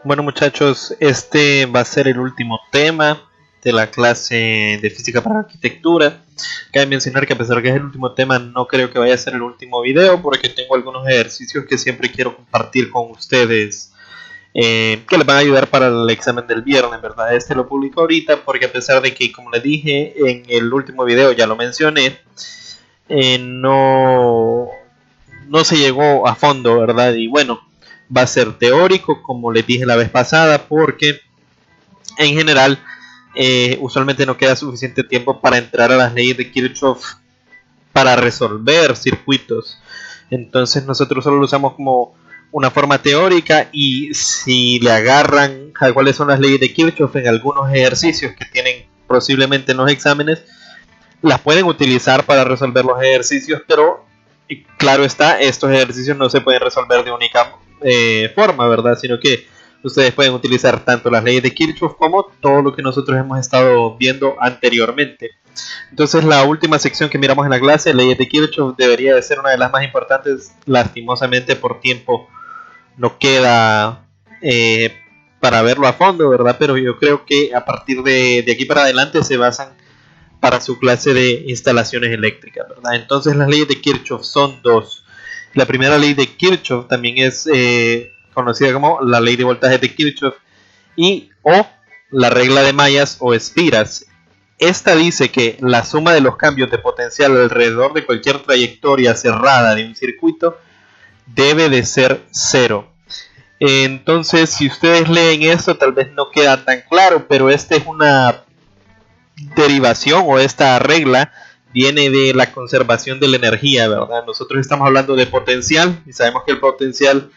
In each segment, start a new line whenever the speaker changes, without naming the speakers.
Bueno muchachos, este va a ser el último tema de la clase de física para arquitectura. Cabe mencionar que a pesar que es el último tema, no creo que vaya a ser el último video, porque tengo algunos ejercicios que siempre quiero compartir con ustedes, que les van a ayudar para el examen del viernes, ¿verdad? Este lo publico ahorita porque a pesar de que, como les dije en el último video, ya lo mencioné, no se llegó a fondo, ¿verdad? Y bueno, va a ser teórico, como les dije la vez pasada, porque en general usualmente no queda suficiente tiempo para entrar a las leyes de Kirchhoff para resolver circuitos. Entonces nosotros solo lo usamos como una forma teórica, y si le agarran a cuáles son las leyes de Kirchhoff en algunos ejercicios que tienen posiblemente en los exámenes, las pueden utilizar para resolver los ejercicios, pero claro está, estos ejercicios no se pueden resolver de única forma, ¿verdad? Sino que ustedes pueden utilizar tanto las leyes de Kirchhoff como todo lo que nosotros hemos estado viendo anteriormente. Entonces la última sección que miramos en la clase, leyes de Kirchhoff, debería de ser una de las más importantes. Lastimosamente por tiempo no queda para verlo a fondo, ¿verdad? Pero yo creo que a partir de aquí para adelante se basan para su clase de instalaciones eléctricas, ¿verdad? Entonces las leyes de Kirchhoff son dos. La primera ley de Kirchhoff también es conocida como la ley de voltaje de Kirchhoff o la regla de mallas o espiras. Esta dice que la suma de los cambios de potencial alrededor de cualquier trayectoria cerrada de un circuito debe de ser cero. Entonces, si ustedes leen esto, tal vez no queda tan claro, pero esta es una derivación, o esta regla viene de la conservación de la energía, ¿verdad? Nosotros estamos hablando de potencial y sabemos que el potencial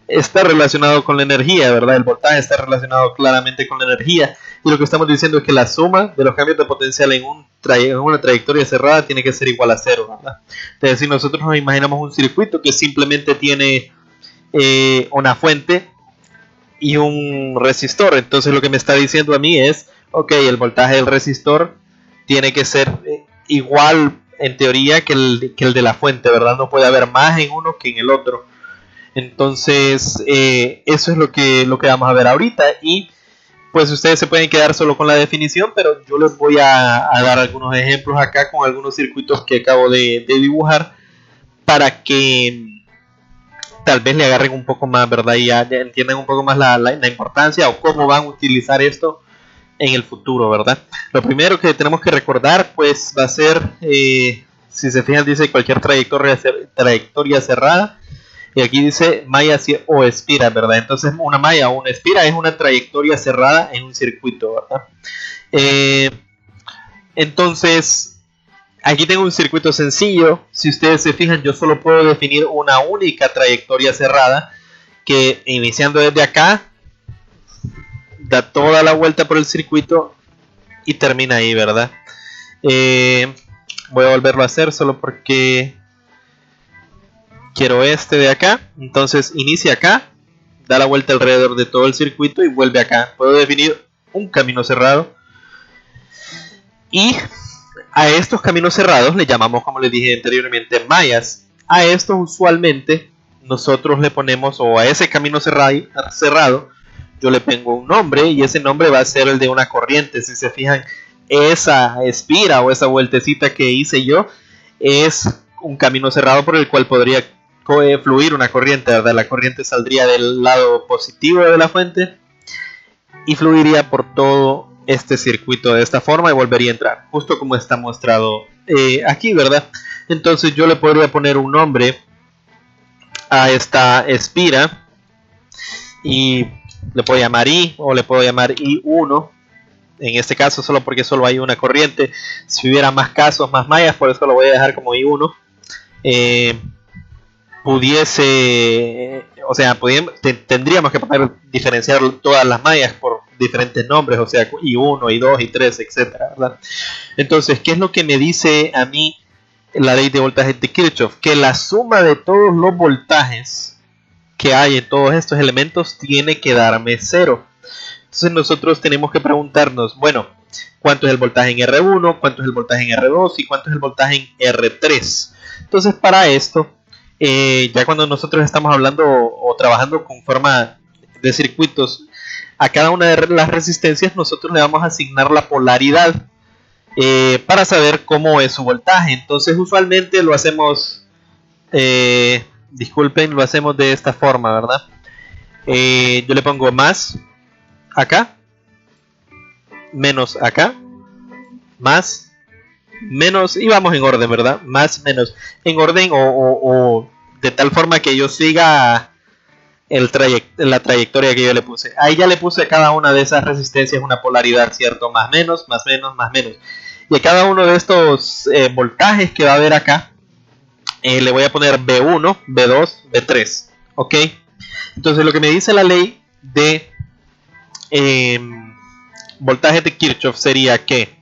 está relacionado con la energía, ¿verdad? El voltaje está relacionado claramente con la energía, y lo que estamos diciendo es que la suma de los cambios de potencial en una trayectoria cerrada tiene que ser igual a cero, ¿verdad? Es decir, nosotros nos imaginamos un circuito que simplemente tiene una fuente y un resistor. Entonces lo que me está diciendo a mí es, ok, el voltaje del resistor tiene que ser igual en teoría que el de la fuente, ¿verdad? No puede haber más en uno que en el otro. Entonces eso es lo que vamos a ver ahorita, y pues ustedes se pueden quedar solo con la definición, pero yo les voy a dar algunos ejemplos acá con algunos circuitos que acabo de dibujar para que tal vez le agarren un poco más, ¿verdad? Y ya entiendan un poco más la importancia o cómo van a utilizar esto en el futuro, ¿verdad? Lo primero que tenemos que recordar, pues, va a ser, si se fijan, dice cualquier trayectoria cerrada, y aquí dice malla o espira, ¿verdad? Entonces, una malla o una espira es una trayectoria cerrada en un circuito, ¿verdad? Entonces, aquí tengo un circuito sencillo. Si ustedes se fijan, yo solo puedo definir una única trayectoria cerrada que, iniciando desde acá, da toda la vuelta por el circuito y termina ahí, ¿verdad? Voy a volverlo a hacer solo porque quiero este de acá. Entonces inicia acá, da la vuelta alrededor de todo el circuito y vuelve acá. Puedo definir un camino cerrado, y a estos caminos cerrados le llamamos, como les dije anteriormente, mallas. A estos usualmente nosotros le ponemos, o a ese camino cerrado, yo le pongo un nombre, y ese nombre va a ser el de una corriente. Si se fijan, esa espira o esa vueltecita que hice yo es un camino cerrado por el cual podría fluir una corriente, ¿verdad? La corriente saldría del lado positivo de la fuente y fluiría por todo este circuito de esta forma y volvería a entrar, justo como está mostrado aquí, ¿verdad? Entonces yo le podría poner un nombre a esta espira y le puedo llamar I, o le puedo llamar I1 en este caso, solo porque solo hay una corriente. Si hubiera más casos, más mallas, por eso lo voy a dejar como I1. Tendríamos que poder diferenciar todas las mallas por diferentes nombres, o sea, I1, I2, I3, etcétera, ¿verdad? Entonces, ¿qué es lo que me dice a mí la ley de voltaje de Kirchhoff? Que la suma de todos los voltajes que hay en todos estos elementos tiene que darme cero. Entonces nosotros tenemos que preguntarnos, bueno, ¿cuánto es el voltaje en R1? ¿Cuánto es el voltaje en R2? ¿Y cuánto es el voltaje en R3? Entonces, para esto, ya cuando nosotros estamos hablando o trabajando con forma de circuitos a cada una de las resistencias nosotros le vamos a asignar la polaridad para saber cómo es su voltaje. Entonces usualmente lo hacemos, disculpen, lo hacemos de esta forma, ¿verdad? Yo le pongo más acá, menos acá, más, menos, y vamos en orden, ¿verdad? Más, menos, en orden o de tal forma que yo siga la trayectoria que yo le puse. Ahí ya le puse a cada una de esas resistencias una polaridad, ¿cierto? Más, menos, más, menos, más, menos. Y a cada uno de estos voltajes que va a haber acá, le voy a poner B1, B2, B3, ¿ok? Entonces lo que me dice la ley de voltaje de Kirchhoff sería que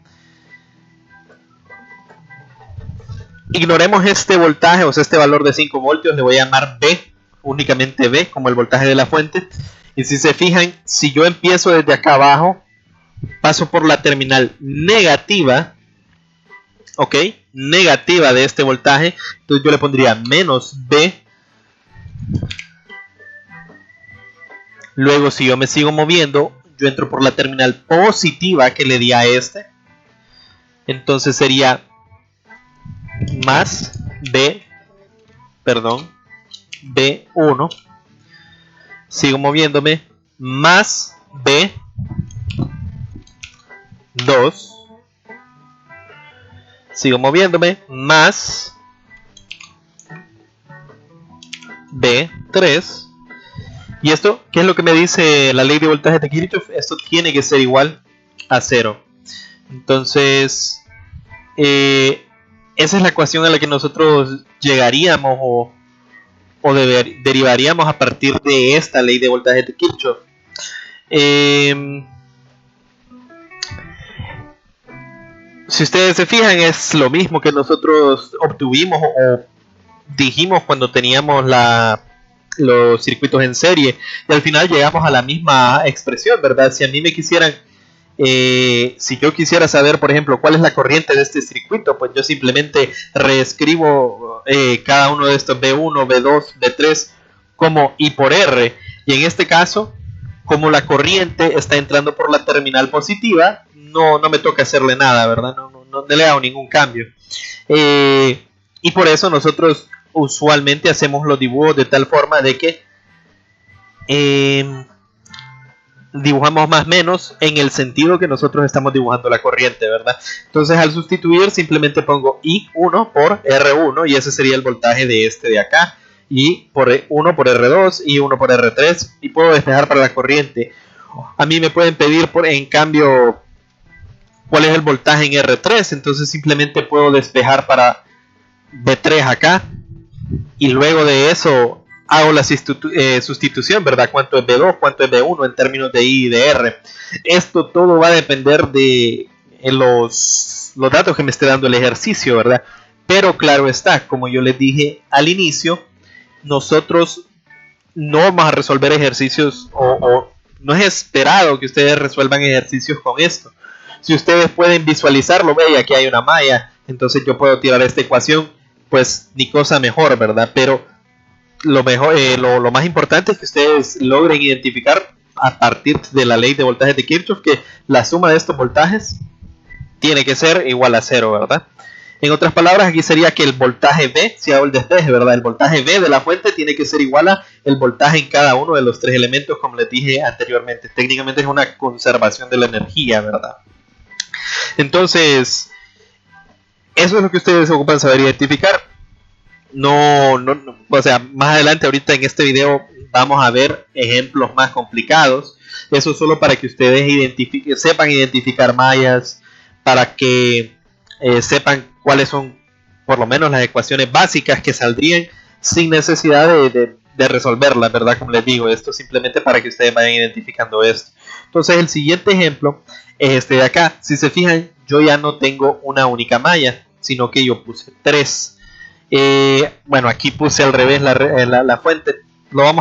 ignoremos este voltaje, o sea, este valor de 5 voltios, le voy a llamar B, únicamente B, como el voltaje de la fuente. Y si se fijan, si yo empiezo desde acá abajo, paso por la terminal negativa, ok, negativa de este voltaje, entonces yo le pondría menos B. Luego, si yo me sigo moviendo, yo entro por la terminal positiva que le di a este, entonces sería más B, perdón, B1, sigo moviéndome, más B2, sigo moviéndome, más B3. ¿Y esto qué es lo que me dice la ley de voltaje de Kirchhoff? Esto tiene que ser igual a 0. Entonces, esa es la ecuación a la que nosotros llegaríamos o derivaríamos a partir de esta ley de voltaje de Kirchhoff. Si ustedes se fijan, es lo mismo que nosotros obtuvimos o dijimos cuando teníamos los circuitos en serie, y al final llegamos a la misma expresión, ¿verdad? Si a mí me quisieran, si yo quisiera saber, por ejemplo, cuál es la corriente de este circuito, pues yo simplemente reescribo cada uno de estos B1, B2, B3 como I por R, y en este caso, como la corriente está entrando por la terminal positiva, no me toca hacerle nada, ¿verdad? No le hago ningún cambio. Y por eso nosotros usualmente hacemos los dibujos de tal forma de que dibujamos más o menos en el sentido que nosotros estamos dibujando la corriente, ¿verdad? Entonces al sustituir simplemente pongo I1 por R1 y ese sería el voltaje de este de acá, y por 1 por R2 y 1 por R3, y puedo despejar para la corriente. A mí me pueden pedir en cambio cuál es el voltaje en R3, entonces simplemente puedo despejar para B3 acá, y luego de eso hago la sustitución, ¿verdad? ¿Cuánto es B2? ¿Cuánto es B1 en términos de I y de R? Esto todo va a depender de los datos que me esté dando el ejercicio, ¿verdad? Pero claro está, como yo les dije al inicio, nosotros no vamos a resolver ejercicios o no es esperado que ustedes resuelvan ejercicios con esto. Si ustedes pueden visualizarlo, ve, aquí hay una malla, entonces yo puedo tirar esta ecuación, pues ni cosa mejor, ¿verdad? Pero lo mejor, lo más importante es que ustedes logren identificar a partir de la ley de voltaje de Kirchhoff que la suma de estos voltajes tiene que ser igual a 0, ¿verdad? En otras palabras, aquí sería que el voltaje B, si hago el despeje, ¿verdad? El voltaje B de la fuente tiene que ser igual a el voltaje en cada uno de los tres elementos, como les dije anteriormente. Técnicamente es una conservación de la energía, ¿verdad? Entonces, eso es lo que ustedes ocupan saber identificar. O sea, más adelante ahorita en este video vamos a ver ejemplos más complicados. Eso solo para que ustedes sepan identificar mallas, para que sepan cuáles son por lo menos las ecuaciones básicas que saldrían sin necesidad de resolverlas, ¿verdad? Como les digo, esto simplemente para que ustedes vayan identificando esto. Entonces el siguiente ejemplo es este de acá. Si se fijan, yo ya no tengo una única malla, sino que yo puse 3. Bueno, aquí puse al revés la fuente. No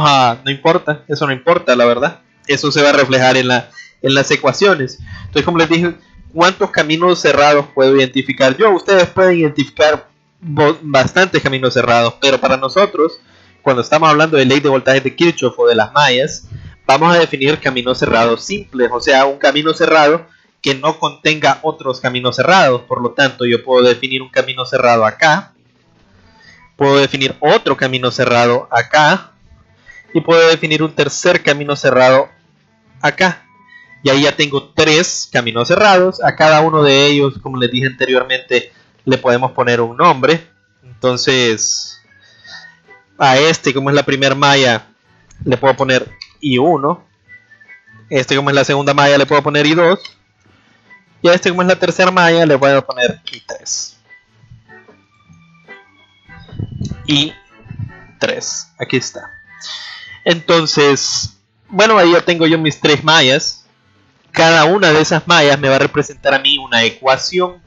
importa, eso no importa, la verdad. Eso se va a reflejar en las ecuaciones. Entonces, como les dije, ¿cuántos caminos cerrados puedo identificar yo? Ustedes pueden identificar bastantes caminos cerrados, pero para nosotros, cuando estamos hablando de ley de voltaje de Kirchhoff o de las mallas, vamos a definir caminos cerrados simples, o sea, un camino cerrado que no contenga otros caminos cerrados. Por lo tanto, yo puedo definir un camino cerrado acá, puedo definir otro camino cerrado acá y puedo definir un tercer camino cerrado acá. Y ahí ya tengo 3 caminos cerrados. A cada uno de ellos, como les dije anteriormente, le podemos poner un nombre. Entonces, a este, como es la primera malla, le puedo poner I1. Este, como es la segunda malla, le puedo poner I2. Y a este, como es la tercera malla, le puedo poner I3. I3. Aquí está. Entonces, bueno, ahí ya tengo yo mis 3 mallas. Cada una de esas mallas me va a representar a mí una ecuación.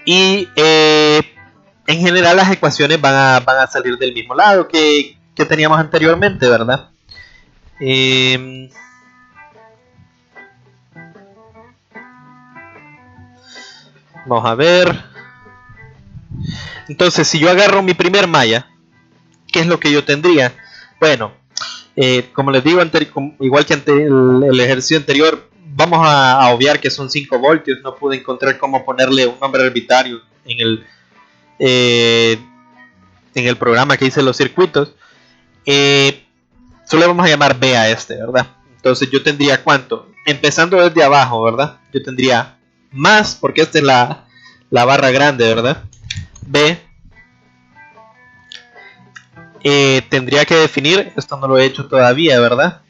Y en general las ecuaciones van a salir del mismo lado que teníamos anteriormente, ¿verdad? Vamos a ver. Entonces, si yo agarro mi primer malla, ¿qué es lo que yo tendría? Bueno, como les digo, igual que ante el ejercicio anterior, vamos a obviar que son 5 voltios. No pude encontrar cómo ponerle un nombre arbitrario en el programa que hice los circuitos. Solo vamos a llamar B a este, ¿verdad? Entonces yo tendría ¿cuánto? Empezando desde abajo, ¿verdad? Yo tendría más, porque esta es la barra grande, ¿verdad? B. Tendría que definir, esto no lo he hecho todavía, ¿verdad?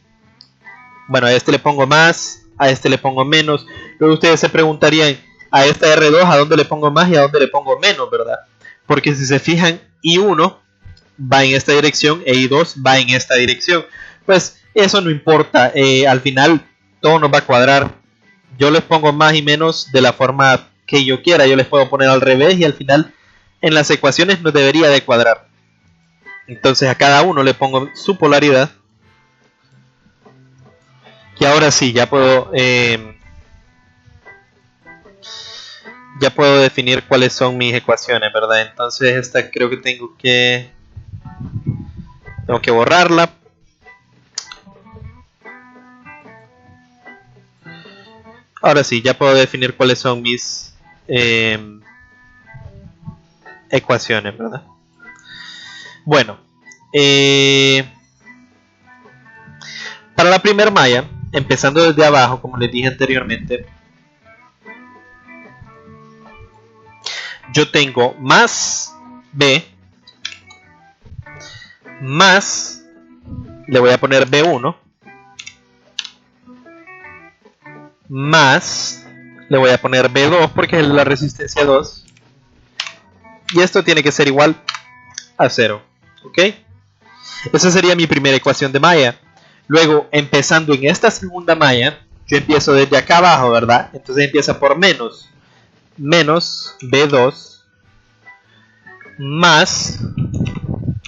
Bueno, a este le pongo más, a este le pongo menos. Luego ustedes se preguntarían, a esta R2 a dónde le pongo más y a dónde le pongo menos, ¿verdad? Porque si se fijan, I1 va en esta dirección e I2 va en esta dirección. Pues eso no importa, al final todo nos va a cuadrar. Yo les pongo más y menos de la forma que yo quiera. Yo les puedo poner al revés y al final en las ecuaciones nos debería de cuadrar. Entonces a cada uno le pongo su polaridad. Y ahora sí, ya puedo definir cuáles son mis ecuaciones, ¿verdad? Entonces esta creo que tengo que borrarla. Ahora sí, ya puedo definir cuáles son mis ecuaciones, ¿verdad? Bueno, para la primera malla, empezando desde abajo, como les dije anteriormente, yo tengo más B, más, le voy a poner B1, más, le voy a poner B2 porque es la resistencia 2, y esto tiene que ser igual a 0, ¿ok? Esa sería mi primera ecuación de malla. Luego, empezando en esta segunda malla, yo empiezo desde acá abajo, ¿verdad? Entonces empieza por menos B2 más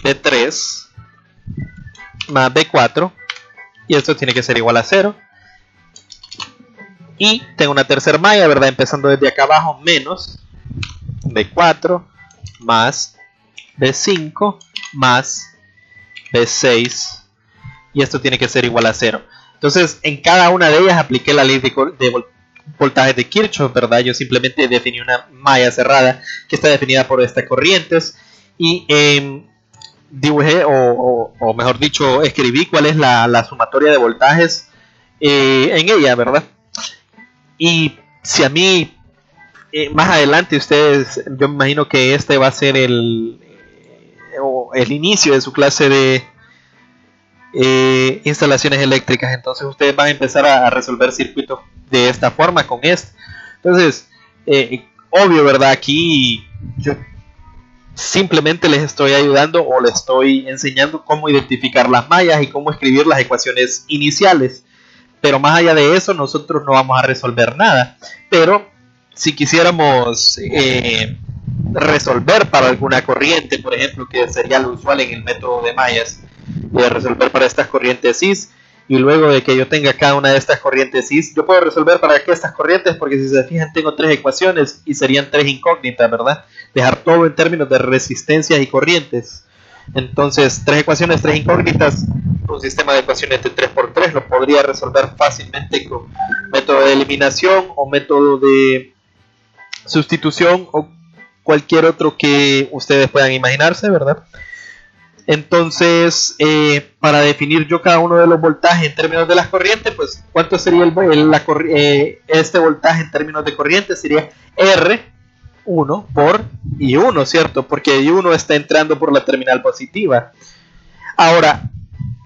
B3 más B4, y esto tiene que ser igual a 0. Y tengo una tercera malla, ¿verdad? Empezando desde acá abajo, menos B4 más B5 más B6, y esto tiene que ser igual a 0. Entonces en cada una de ellas apliqué la ley de voltaje de Kirchhoff, ¿verdad? Yo simplemente definí una malla cerrada que está definida por estas corrientes y dibujé, o mejor dicho, escribí cuál es la sumatoria de voltajes en ella, ¿verdad? Y si a mí más adelante ustedes, yo me imagino que este va a ser el inicio de su clase de instalaciones eléctricas, entonces ustedes van a empezar a resolver circuitos de esta forma con esto. Entonces, obvio, ¿verdad? Aquí yo simplemente les estoy ayudando o les estoy enseñando cómo identificar las mallas y cómo escribir las ecuaciones iniciales, pero más allá de eso nosotros no vamos a resolver nada. Pero si quisiéramos resolver para alguna corriente, por ejemplo, que sería lo usual en el método de mallas, de resolver para estas corrientes cis, y luego de que yo tenga cada una de estas corrientes cis, yo puedo resolver para que estas corrientes, porque si se fijan tengo 3 ecuaciones y serían 3 incógnitas, ¿verdad? Dejar todo en términos de resistencias y corrientes. Entonces, tres ecuaciones, tres incógnitas, un sistema de ecuaciones de 3×3 lo podría resolver fácilmente con método de eliminación o método de sustitución o cualquier otro que ustedes puedan imaginarse, ¿verdad? Entonces, para definir yo cada uno de los voltajes en términos de las corrientes, pues, ¿cuánto sería este voltaje en términos de corriente? Sería R1 por I1, ¿cierto? Porque I1 está entrando por la terminal positiva. Ahora,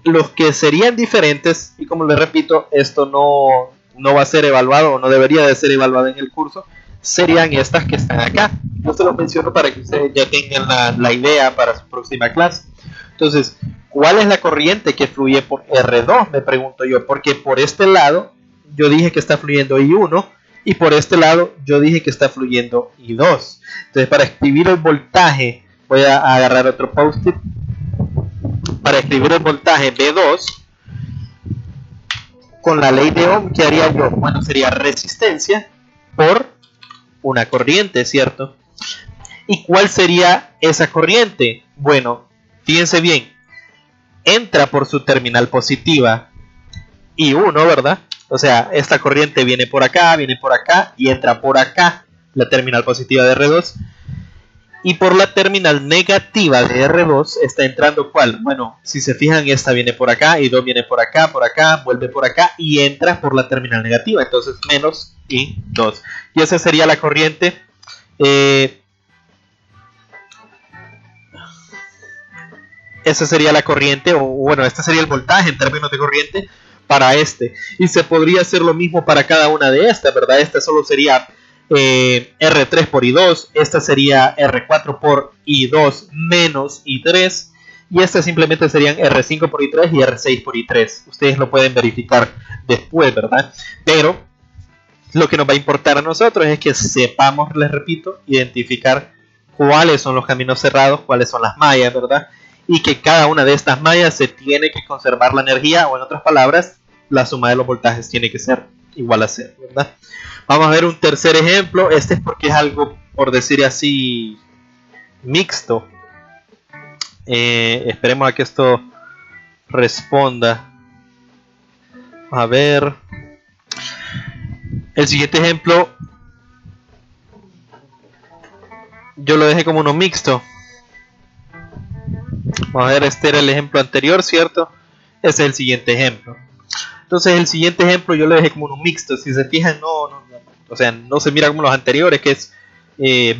los que serían diferentes, y como les repito, esto no va a ser evaluado o no debería de ser evaluado en el curso, serían estas que están acá. Yo se los menciono para que ustedes ya tengan la idea para su próxima clase. Entonces, ¿cuál es la corriente que fluye por R2? Me pregunto yo, porque por este lado yo dije que está fluyendo I1 y por este lado yo dije que está fluyendo I2. Entonces, para escribir el voltaje, voy a agarrar otro post-it. Para escribir el voltaje B2 con la ley de Ohm, ¿qué haría yo? Bueno, sería resistencia por una corriente, ¿cierto? ¿Y cuál sería esa corriente? Bueno, fíjense bien, entra por su terminal positiva I1, ¿verdad? O sea, esta corriente viene por acá y entra por acá, la terminal positiva de R2. Y por la terminal negativa de R2 está entrando ¿cuál? Bueno, si se fijan, esta viene por acá, I2 viene por acá, vuelve por acá y entra por la terminal negativa. Entonces menos I2. Y esa sería la corriente. Esa sería la corriente, o bueno, este sería el voltaje en términos de corriente para este. Y se podría hacer lo mismo para cada una de estas, ¿verdad? Esta solo sería R3 por I2, esta sería R4 por I2 menos I3, y estas simplemente serían R5 por I3 y R6 por I3. Ustedes lo pueden verificar después, ¿verdad? Pero lo que nos va a importar a nosotros es que sepamos, les repito, identificar cuáles son los caminos cerrados, cuáles son las mallas, ¿verdad? Y que cada una de estas mallas se tiene que conservar la energía, o en otras palabras, la suma de los voltajes tiene que ser igual a 0, ¿verdad? Vamos a ver un tercer ejemplo. Este es porque es algo, por decir así, mixto. Esperemos a que esto responda. A ver. El siguiente ejemplo yo lo dejé como uno mixto. Vamos a ver, este era el ejemplo anterior, ¿cierto? Este es el siguiente ejemplo. Entonces el siguiente ejemplo yo lo dejé como uno mixto. Si se fijan, o sea, no se mira como los anteriores, que es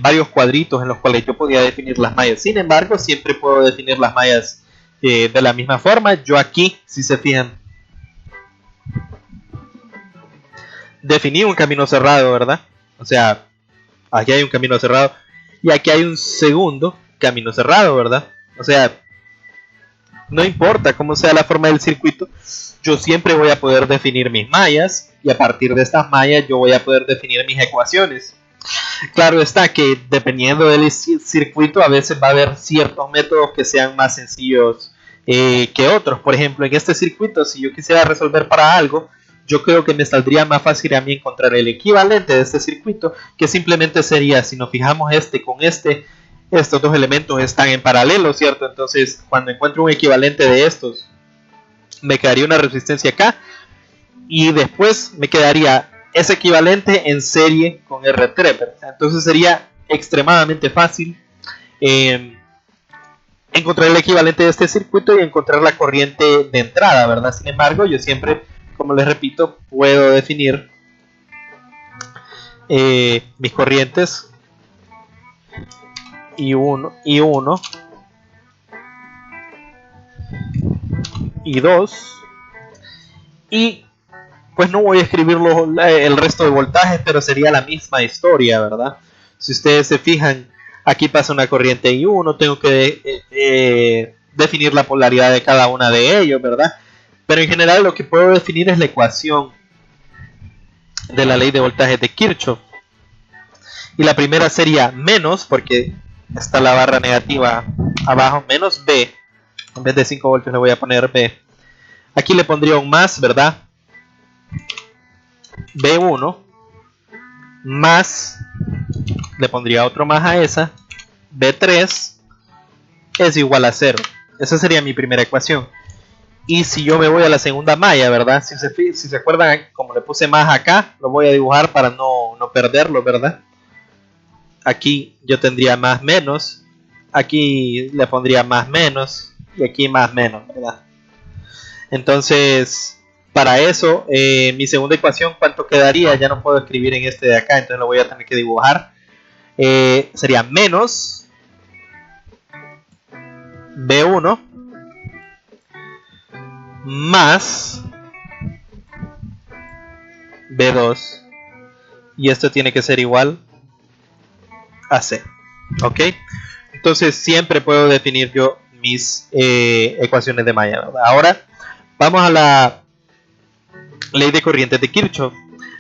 varios cuadritos en los cuales yo podía definir las mallas. Sin embargo, siempre puedo definir las mallas de la misma forma. Yo aquí, si se fijan, definí un camino cerrado, ¿verdad? O sea, aquí hay un camino cerrado y aquí hay un segundo camino cerrado, ¿verdad? O sea, no importa cómo sea la forma del circuito, yo siempre voy a poder definir mis mallas, y a partir de estas mallas yo voy a poder definir mis ecuaciones. Claro está que dependiendo del circuito a veces va a haber ciertos métodos que sean más sencillos que otros. Por ejemplo, en este circuito, si yo quisiera resolver para algo, yo creo que me saldría más fácil a mí encontrar el equivalente de este circuito, que simplemente sería, si nos fijamos este con este, estos dos elementos están en paralelo, ¿cierto? Entonces, cuando encuentro un equivalente de estos, me quedaría una resistencia acá, y después me quedaría ese equivalente en serie con R3, ¿verdad? Entonces sería extremadamente fácil encontrar el equivalente de este circuito y encontrar la corriente de entrada, ¿verdad? Sin embargo, yo siempre, como les repito, puedo definir mis corrientes I1, I2, y pues no voy a escribir el resto de voltajes, pero sería la misma historia, ¿verdad? Si ustedes se fijan, aquí pasa una corriente I1, tengo que definir la polaridad de cada una de ellos, ¿verdad? Pero en general lo que puedo definir es la ecuación de la ley de voltajes de Kirchhoff. Y la primera sería menos, porque está la barra negativa abajo, menos B. En vez de 5 voltios le voy a poner B. Aquí le pondría un más, ¿verdad? B1 más, le pondría otro más a esa, B3 es igual a 0. Esa sería mi primera ecuación. Y si yo me voy a la segunda malla, ¿verdad? Si se acuerdan, como le puse más acá, lo voy a dibujar para no perderlo, ¿verdad? Aquí yo tendría más menos. Aquí le pondría más menos. Y aquí más menos, ¿verdad? Entonces, para eso, mi segunda ecuación, ¿cuánto quedaría? Ya no puedo escribir en este de acá, entonces lo voy a tener que dibujar. Sería menos B1 más B2. Y esto tiene que ser igual a C. ¿Ok? Entonces siempre puedo definir yo mis ecuaciones de malla, ¿verdad? Ahora vamos a la ley de corrientes de Kirchhoff.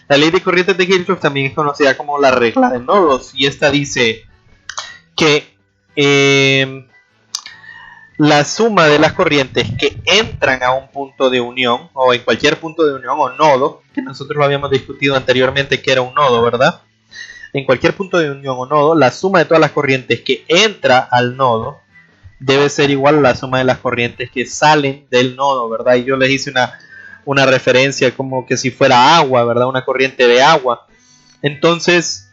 La ley de corrientes de Kirchhoff también es conocida como la regla de nodos. Y esta dice que la suma de las corrientes que entran a un punto de unión, o en cualquier punto de unión o nodo, que nosotros lo habíamos discutido anteriormente que era un nodo, ¿verdad? En cualquier punto de unión o nodo, la suma de todas las corrientes que entra al nodo debe ser igual a la suma de las corrientes que salen del nodo, ¿verdad? Y yo les hice una referencia como que si fuera agua, ¿verdad? Una corriente de agua. Entonces,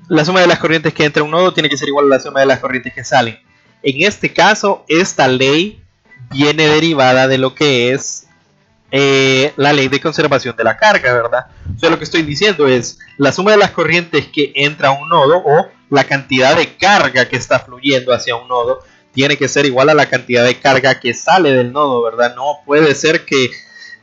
la suma de las corrientes que entra a un nodo tiene que ser igual a la suma de las corrientes que salen. En este caso, esta ley viene derivada de lo que es la ley de conservación de la carga, ¿verdad? O sea, lo que estoy diciendo es la suma de las corrientes que entra a un nodo o la cantidad de carga que está fluyendo hacia un nodo tiene que ser igual a la cantidad de carga que sale del nodo, ¿verdad? No puede ser que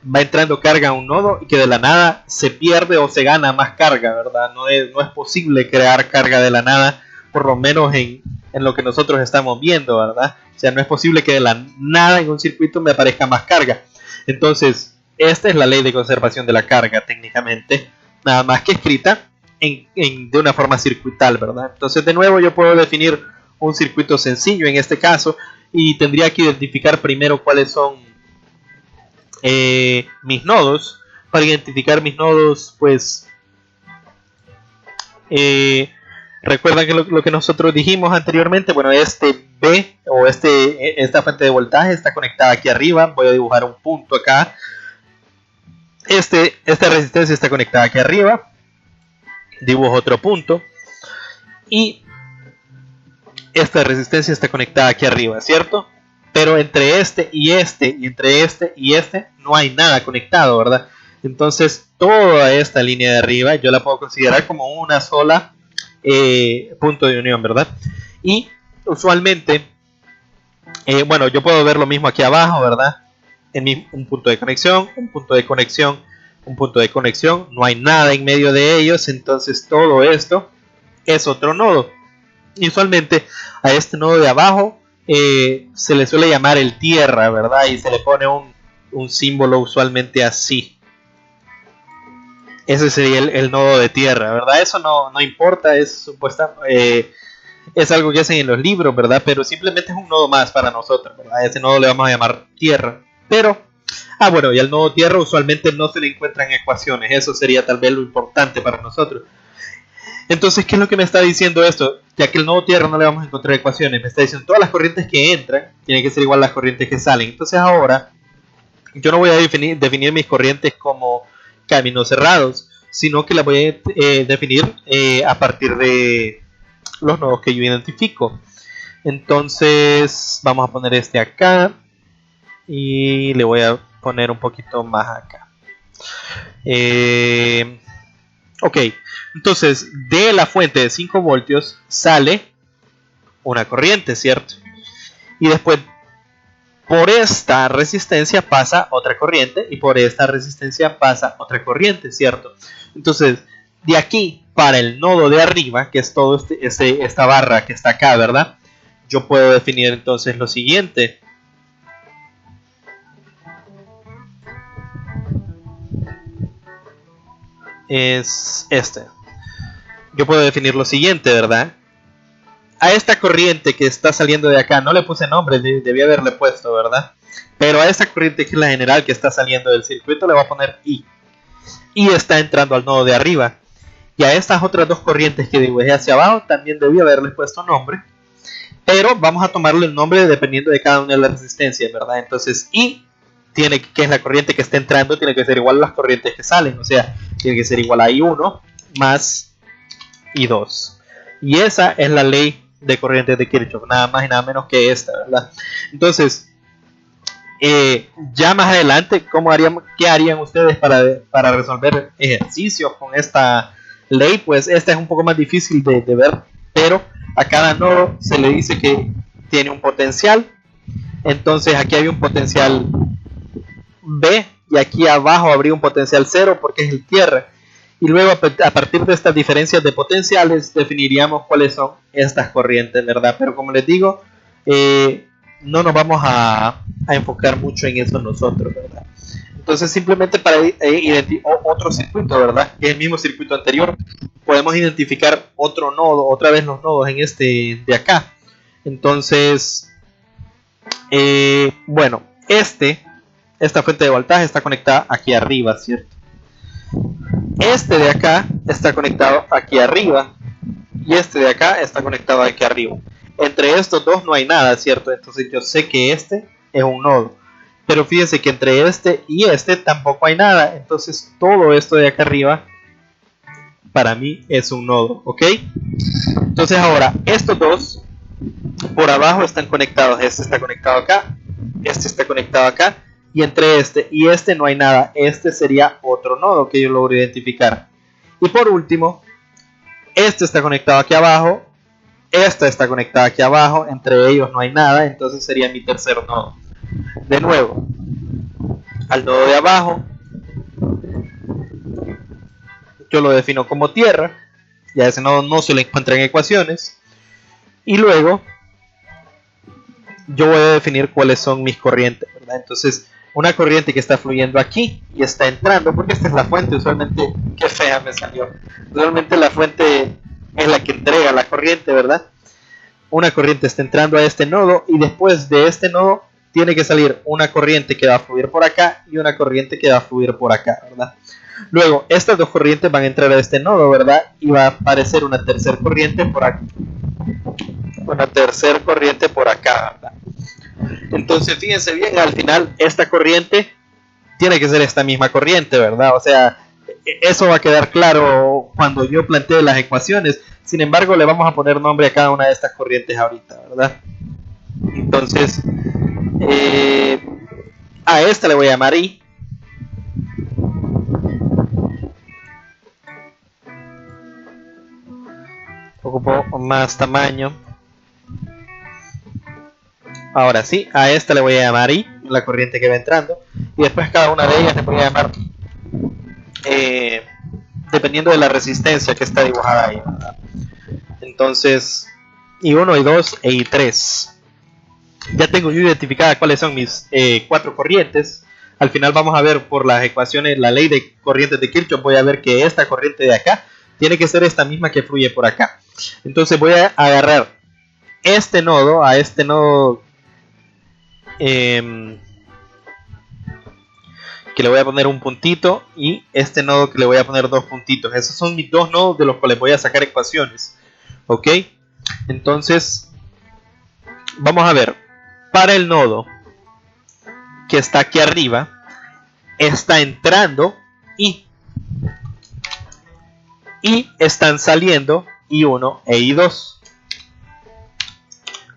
va entrando carga a un nodo y que de la nada se pierde o se gana más carga, ¿verdad? No es posible crear carga de la nada, por lo menos en lo que nosotros estamos viendo, ¿verdad? O sea, no es posible que de la nada en un circuito me aparezca más carga. Entonces, esta es la ley de conservación de la carga técnicamente, nada más que escrita de una forma circuital, ¿verdad? Entonces, de nuevo, yo puedo definir un circuito sencillo en este caso y tendría que identificar primero cuáles son mis nodos. Para identificar mis nodos, pues recuerdan que lo que nosotros dijimos anteriormente, bueno, este B o esta fuente de voltaje está conectada aquí arriba. Voy a dibujar un punto acá. Esta resistencia está conectada aquí arriba. Dibujo otro punto. Y esta resistencia está conectada aquí arriba, ¿cierto? Pero entre este y este, y entre este y este, no hay nada conectado, ¿verdad? Entonces, toda esta línea de arriba yo la puedo considerar como una sola punto de unión, ¿verdad? Y usualmente, bueno, yo puedo ver lo mismo aquí abajo, ¿verdad? Un punto de conexión, un punto de conexión, un punto de conexión, no hay nada en medio de ellos, entonces todo esto es otro nodo. Y usualmente a este nodo de abajo se le suele llamar el tierra, ¿verdad? Y se le pone un símbolo usualmente así. Ese sería el nodo de tierra, ¿verdad? Eso no importa, es algo que hacen en los libros, ¿verdad? Pero simplemente es un nodo más para nosotros, ¿verdad? A ese nodo le vamos a llamar tierra. Pero, bueno, y al nodo tierra usualmente no se le encuentran ecuaciones. Eso sería tal vez lo importante para nosotros. Entonces, ¿qué es lo que me está diciendo esto? Ya que el nodo tierra no le vamos a encontrar ecuaciones. Me está diciendo todas las corrientes que entran tienen que ser igual a las corrientes que salen. Entonces ahora, yo no voy a definir mis corrientes como caminos cerrados, sino que las voy a definir a partir de los nodos que yo identifico. Entonces vamos a poner este acá y le voy a poner un poquito más acá. Ok, entonces de la fuente de 5 voltios sale una corriente, ¿cierto? Y después por esta resistencia pasa otra corriente y por esta resistencia pasa otra corriente, ¿cierto? Entonces, de aquí para el nodo de arriba, que es todo esta barra que está acá, ¿verdad? Yo puedo definir entonces lo siguiente. Es este. Yo puedo definir lo siguiente, ¿verdad? A esta corriente que está saliendo de acá, no le puse nombre, debí haberle puesto, ¿verdad? Pero a esta corriente que es la general que está saliendo del circuito le voy a poner I. Y está entrando al nodo de arriba. Y a estas otras dos corrientes que dibujé hacia abajo también debí haberles puesto nombre, pero vamos a tomarle el nombre dependiendo de cada una de las resistencias, ¿verdad? Entonces I tiene que es la corriente que está entrando, tiene que ser igual a las corrientes que salen, o sea, tiene que ser igual a I1 más I2. Y esa es la ley de corrientes de Kirchhoff, nada más y nada menos que esta, ¿verdad? Entonces, ya más adelante, ¿qué harían ustedes para resolver ejercicios con esta ley? Pues esta es un poco más difícil de ver, pero a cada nodo se le dice que tiene un potencial. Entonces aquí hay un potencial B y aquí abajo habría un potencial 0 porque es el tierra. Y luego a partir de estas diferencias de potenciales definiríamos cuáles son estas corrientes, ¿verdad? Pero como les digo, no nos vamos a enfocar mucho en eso nosotros, ¿verdad? Entonces simplemente para identificar otro circuito, ¿verdad? Que es el mismo circuito anterior, podemos identificar otro nodo, otra vez los nodos en este de acá. Entonces, bueno, esta fuente de voltaje está conectada aquí arriba, ¿cierto? Este de acá está conectado aquí arriba y este de acá está conectado aquí arriba. Entre estos dos no hay nada, ¿cierto? Entonces yo sé que este es un nodo. Pero fíjense que entre este y este tampoco hay nada. Entonces todo esto de acá arriba para mí es un nodo, ¿ok? Entonces ahora estos dos por abajo están conectados. Este está conectado acá, este está conectado acá. Y entre este y este no hay nada. Este sería otro nodo que yo logro identificar. Y por último, este está conectado aquí abajo. Esta está conectada aquí abajo. Entre ellos no hay nada. Entonces sería mi tercer nodo. De nuevo, al nodo de abajo yo lo defino como tierra. Ya ese nodo no se lo encuentra en ecuaciones. Y luego yo voy a definir cuáles son mis corrientes, ¿verdad? Entonces, una corriente que está fluyendo aquí y está entrando, porque esta es la fuente, usualmente, qué fea me salió. Usualmente la fuente es la que entrega la corriente, ¿verdad? Una corriente está entrando a este nodo y después de este nodo tiene que salir una corriente que va a fluir por acá y una corriente que va a fluir por acá, ¿verdad? Luego, estas dos corrientes van a entrar a este nodo, ¿verdad? Y va a aparecer una tercera corriente por acá. Una tercera corriente por acá, ¿verdad? Entonces, fíjense bien, al final esta corriente tiene que ser esta misma corriente, ¿verdad? O sea, eso va a quedar claro cuando yo plantee las ecuaciones. Sin embargo, le vamos a poner nombre a cada una de estas corrientes ahorita, ¿verdad? Entonces, a esta le voy a llamar I. Ocupo más tamaño. Ahora sí, a esta le voy a llamar I, la corriente que va entrando. Y después cada una de ellas le voy a llamar dependiendo de la resistencia que está dibujada ahí, ¿verdad? Entonces, I1, I2 e I3. Ya tengo yo identificada cuáles son mis 4 corrientes. Al final vamos a ver por las ecuaciones, la ley de corrientes de Kirchhoff, voy a ver que esta corriente de acá tiene que ser esta misma que fluye por acá. Entonces voy a agarrar este nodo, a este nodo que le voy a poner un puntito, y este nodo que le voy a poner 2 puntitos. Esos son mis 2 nodos de los cuales voy a sacar ecuaciones, ok. Entonces vamos a ver, para el nodo que está aquí arriba está entrando y están saliendo I1 e I2.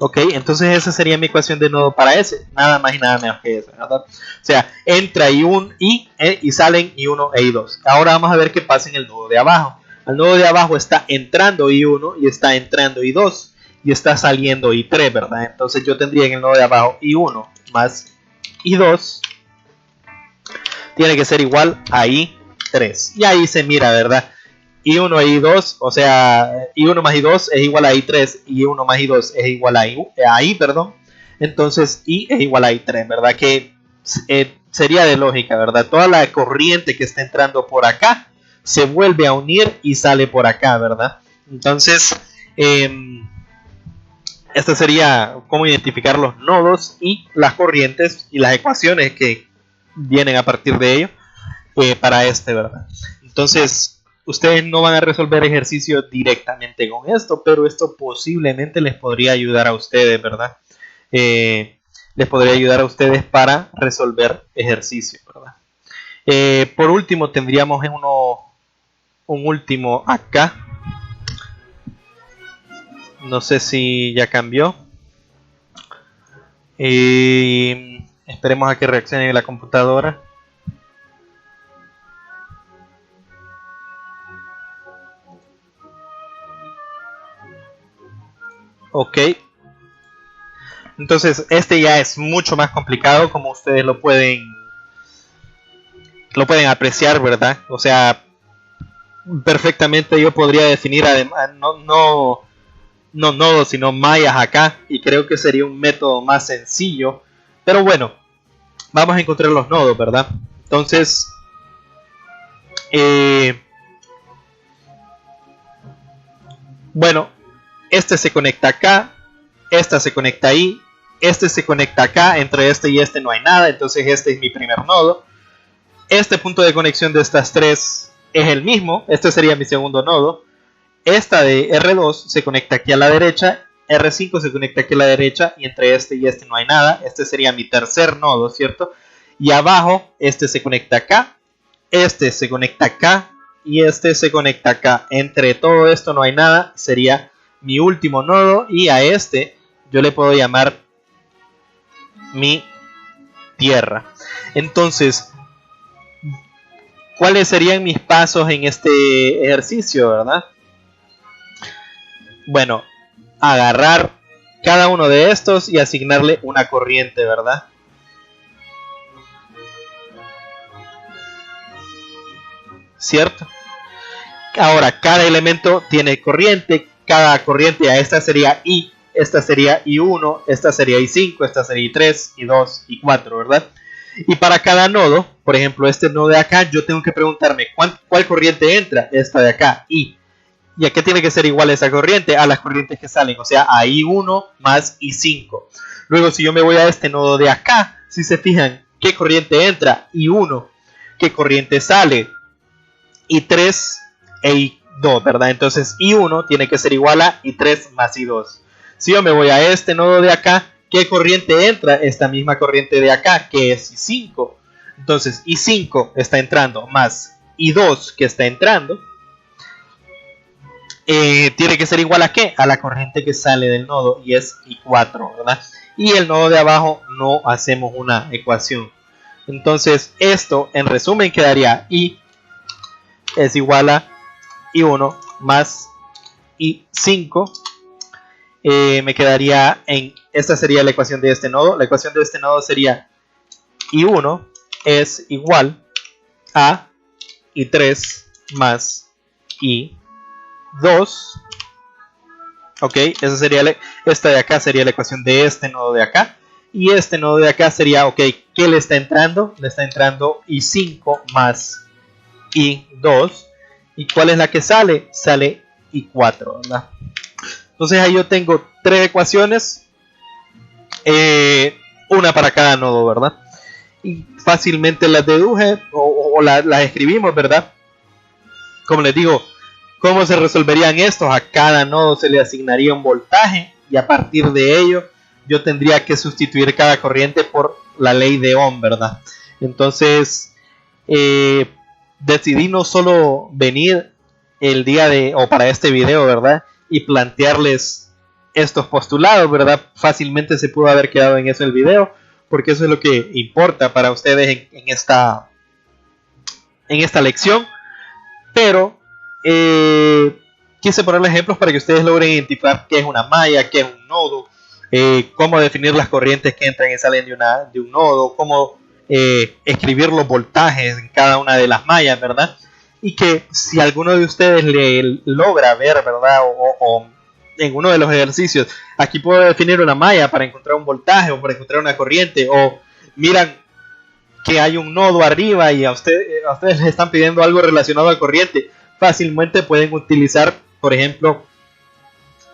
Ok, entonces esa sería mi ecuación de nodo para ese, nada más y nada menos que esa, ¿verdad? O sea, entra I1 y salen I1 e I2. Ahora vamos a ver qué pasa en el nodo de abajo. Al nodo de abajo está entrando I1 y está entrando I2 y está saliendo I3, ¿verdad? Entonces yo tendría en el nodo de abajo I1 más I2 tiene que ser igual a I3. Y ahí se mira, ¿verdad? I1 e I2, o sea, I1 más I2 es igual a I3 y I1 más I2 es igual a I, perdón. Entonces I es igual a I3, ¿verdad? Que sería de lógica, ¿verdad? Toda la corriente que está entrando por acá se vuelve a unir y sale por acá, ¿verdad? Entonces, esta sería cómo identificar los nodos y las corrientes y las ecuaciones que vienen a partir de ello para ¿verdad? Entonces, ustedes no van a resolver ejercicios directamente con esto, pero esto posiblemente les podría ayudar a ustedes, ¿verdad? Les podría ayudar a ustedes para resolver ejercicios, ¿verdad? Por último, tendríamos un último acá. No sé si ya cambió. Esperemos a que reaccione la computadora. Ok. Entonces, este ya es mucho más complicado, como ustedes lo pueden apreciar, ¿verdad? O sea, perfectamente yo podría definir además no nodos, sino mallas acá, y creo que sería un método más sencillo. Pero bueno, vamos a encontrar los nodos, ¿verdad? Entonces, bueno, este se conecta acá, esta se conecta ahí, este se conecta acá, entre este y este no hay nada, entonces este es mi primer nodo. Este punto de conexión de estas tres es el mismo, este sería mi segundo nodo. Esta de R2 se conecta aquí a la derecha, R5 se conecta aquí a la derecha, y entre este y este no hay nada. Este sería mi tercer nodo, ¿cierto? Y abajo, este se conecta acá, este se conecta acá, y este se conecta acá. Entre todo esto no hay nada, sería mi último nodo, y a este yo le puedo llamar mi tierra. Entonces, ¿cuáles serían mis pasos en este ejercicio, verdad? Bueno, agarrar cada uno de estos y asignarle una corriente, ¿verdad? ¿Cierto? Ahora, cada elemento tiene corriente, cada corriente, a esta sería I, esta sería I1, esta sería I5, esta sería I3, I2, I4, ¿verdad? Y para cada nodo, por ejemplo, este nodo de acá, yo tengo que preguntarme ¿cuál corriente entra? Esta de acá, I. ¿Y a qué tiene que ser igual esa corriente? A las corrientes que salen, o sea, a I1 más I5. Luego, si yo me voy a este nodo de acá, si se fijan, ¿qué corriente entra? I1. ¿Qué corriente sale? I3 e I2, ¿verdad? Entonces, I1 tiene que ser igual a I3 más I2. Si yo me voy a este nodo de acá, ¿qué corriente entra? Esta misma corriente de acá, que es I5. Entonces, I5 está entrando más I2 que está entrando. Tiene que ser igual a ¿qué? A la corriente que sale del nodo, y es I4, ¿verdad? Y el nodo de abajo no hacemos una ecuación. Entonces esto en resumen quedaría I es igual a I1 más I5. Me quedaría en, esta sería la ecuación de este nodo. La ecuación de este nodo sería I1 es igual a I3 más I2. Ok, esa sería esta de acá sería la ecuación de este nodo de acá. Y este nodo de acá sería, ok, ¿qué le está entrando? Le está entrando I5 más I2. ¿Y cuál es la que sale? Sale I4, ¿verdad? Entonces ahí yo tengo tres ecuaciones, una para cada nodo, ¿verdad? Y fácilmente las deduje o las escribimos, ¿verdad? Como les digo, ¿cómo se resolverían estos? A cada nodo se le asignaría un voltaje, y a partir de ello yo tendría que sustituir cada corriente por la ley de Ohm, ¿verdad? Entonces decidí no solo venir el día de, o para este video, ¿verdad? Y plantearles estos postulados, ¿verdad? Fácilmente se pudo haber quedado en eso el video, porque eso es lo que importa para ustedes en esta lección. Pero quise ponerles ejemplos para que ustedes logren identificar qué es una malla, qué es un nodo, cómo definir las corrientes que entran y salen de un nodo, cómo escribir los voltajes en cada una de las mallas, ¿verdad? Y que si alguno de ustedes le logra ver, ¿verdad? O en uno de los ejercicios, aquí puedo definir una malla para encontrar un voltaje o para encontrar una corriente, o miran que hay un nodo arriba y a ustedes les están pidiendo algo relacionado a corriente, fácilmente pueden utilizar, por ejemplo,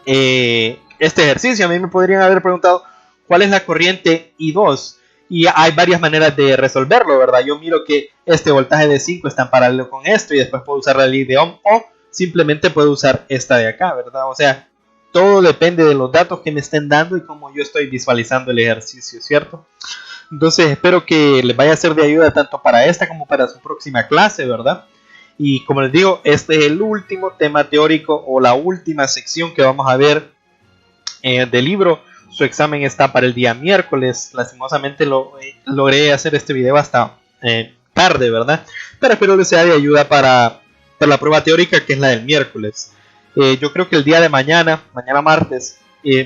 este ejercicio. A mí me podrían haber preguntado ¿cuál es la corriente I2? y hay varias maneras de resolverlo, ¿verdad? Yo miro que este voltaje de 5 está en paralelo con esto y después puedo usar la ley de Ohm o simplemente puedo usar esta de acá, ¿verdad? O sea, todo depende de los datos que me estén dando y cómo yo estoy visualizando el ejercicio, ¿cierto? Entonces espero que les vaya a ser de ayuda tanto para esta como para su próxima clase, ¿verdad? Y como les digo, este es el último tema teórico o la última sección que vamos a ver del libro. Su examen está para el día miércoles. Lastimosamente logré hacer este video hasta tarde, ¿verdad? Pero espero que sea de ayuda para la prueba teórica, que es la del miércoles. Yo creo que el día de mañana martes,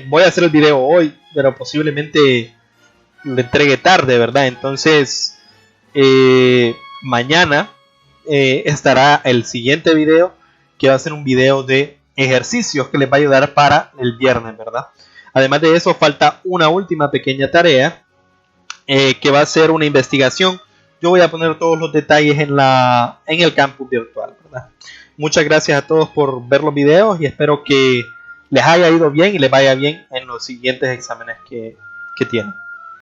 voy a hacer el video hoy, pero posiblemente lo entregue tarde, ¿verdad? Entonces, mañana estará el siguiente video, que va a ser un video de ejercicios que les va a ayudar para el viernes, ¿verdad? Además de eso, falta una última pequeña tarea, que va a ser una investigación. Yo voy a poner todos los detalles en el campus virtual, ¿verdad? Muchas gracias a todos por ver los videos y espero que les haya ido bien y les vaya bien en los siguientes exámenes que tienen.